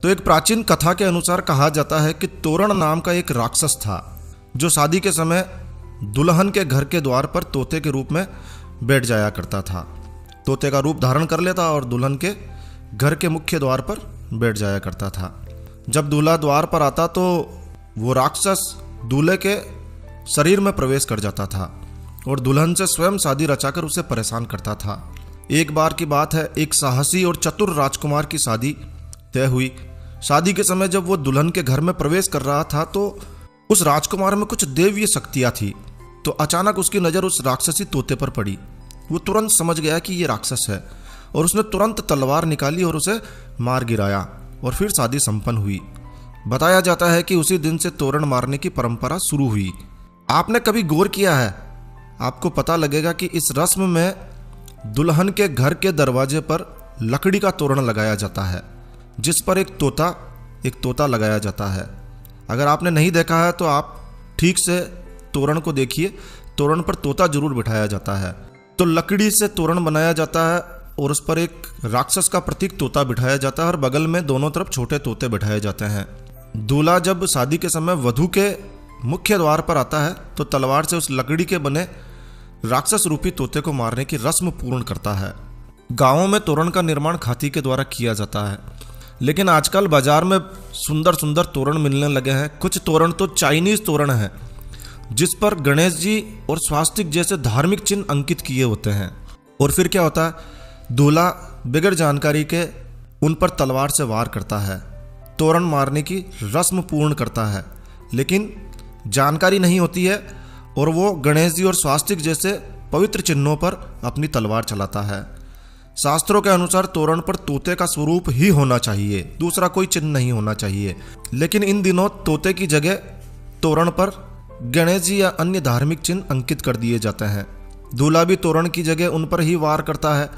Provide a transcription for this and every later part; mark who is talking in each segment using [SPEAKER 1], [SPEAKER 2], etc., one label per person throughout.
[SPEAKER 1] तो एक प्राचीन कथा के अनुसार कहा जाता है कि तोरण नाम का एक राक्षस था जो शादी के समय दुल्हन के घर के द्वार पर तोते के रूप में बैठ जाया करता था। तोते का रूप धारण कर लेता और दुल्हन के घर के मुख्य द्वार पर बैठ जाया करता था। जब दूल्हा द्वार पर आता तो वो राक्षस दूल्हे के शरीर में प्रवेश कर जाता था और दुल्हन से स्वयं शादी रचाकर उसे परेशान करता था। एक बार की बात है, एक साहसी और चतुर राजकुमार की शादी तय हुई। शादी के समय जब वो दुल्हन के घर में प्रवेश कर रहा था तो उस राजकुमार में कुछ दैवीय शक्तियां थी। तो अचानक उसकी नज़र उस राक्षसी तोते पर पड़ी। वो तुरंत समझ गया कि ये राक्षस है और उसने तुरंत तलवार निकाली और उसे मार गिराया और फिर शादी संपन्न हुई। बताया जाता है कि उसी दिन से तोरण मारने की परंपरा शुरू हुई। आपने कभी गौर किया है? आपको पता लगेगा कि इस रस्म में दुल्हन के घर के दरवाजे पर लकड़ी का तोरण लगाया जाता है जिस पर एक तोता लगाया जाता है। अगर आपने नहीं देखा है तो आप ठीक से तोरण को देखिए। तोरण पर तोता जरूर बिठाया जाता है। तो लकड़ी से तोरण बनाया जाता है और उस पर एक राक्षस का प्रतीक तोता बिठाया जाता है और बगल में दोनों तरफ छोटे तोते बिठाए जाते हैं। दूल्हा जब शादी के समय वधू के मुख्य द्वार पर आता है तो तलवार से उस लकड़ी के बने राक्षस रूपी तोते को मारने की रस्म पूर्ण करता है। गांवों में तोरण का निर्माण खाती के द्वारा किया जाता है, लेकिन आजकल बाजार में सुंदर सुंदर तोरण मिलने लगे हैं। कुछ तोरण तो चाइनीज तोरण है जिस पर गणेश जी और स्वास्तिक जैसे धार्मिक चिन्ह अंकित किए होते हैं। और फिर क्या होता है, दूल्हा बगैर जानकारी के उन पर तलवार से वार करता है, तोरण मारने की रस्म पूर्ण करता है, लेकिन जानकारी नहीं होती है और वो गणेश जी और स्वास्तिक जैसे पवित्र चिन्हों पर अपनी तलवार चलाता है। शास्त्रों के अनुसार तोरण पर तोते का स्वरूप ही होना चाहिए, दूसरा कोई चिन्ह नहीं होना चाहिए। लेकिन इन दिनों तोते की जगह तोरण पर गणेश जी या अन्य धार्मिक चिन्ह अंकित कर दिए जाते हैं। दूल्हा भी तोरण की जगह उन पर ही वार करता है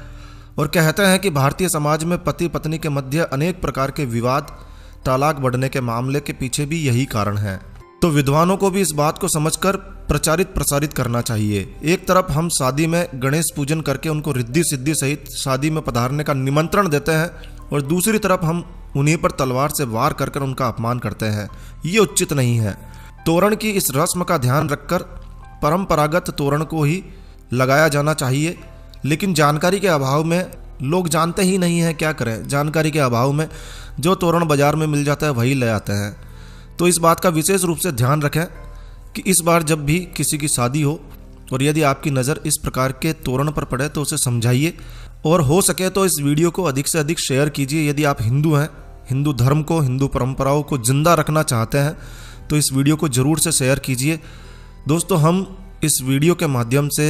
[SPEAKER 1] और कहते हैं कि भारतीय समाज में पति पत्नी के मध्य अनेक प्रकार के विवाद, तलाक बढ़ने के मामले के पीछे भी यही कारण है। तो विद्वानों को भी इस बात को समझकर प्रचारित प्रसारित करना चाहिए। एक तरफ हम शादी में गणेश पूजन करके उनको रिद्धि सिद्धि सहित शादी में पधारने का निमंत्रण देते हैं और दूसरी तरफ हम उन्हीं पर तलवार से वार कर उनका अपमान करते हैं। ये उचित नहीं है। तोरण की इस रस्म का ध्यान रखकर परंपरागत तोरण को ही लगाया जाना चाहिए, लेकिन जानकारी के अभाव में लोग जानते ही नहीं हैं, क्या करें। जानकारी के अभाव में जो तोरण बाजार में मिल जाता है वही ले आते हैं। तो इस बात का विशेष रूप से ध्यान रखें कि इस बार जब भी किसी की शादी हो और यदि आपकी नज़र इस प्रकार के तोरण पर पड़े तो उसे समझाइए और हो सके तो इस वीडियो को अधिक से अधिक शेयर कीजिए। यदि आप हिंदू हैं, हिंदू धर्म को, हिंदू परंपराओं को जिंदा रखना चाहते हैं तो इस वीडियो को ज़रूर से शेयर कीजिए। दोस्तों, हम इस वीडियो के माध्यम से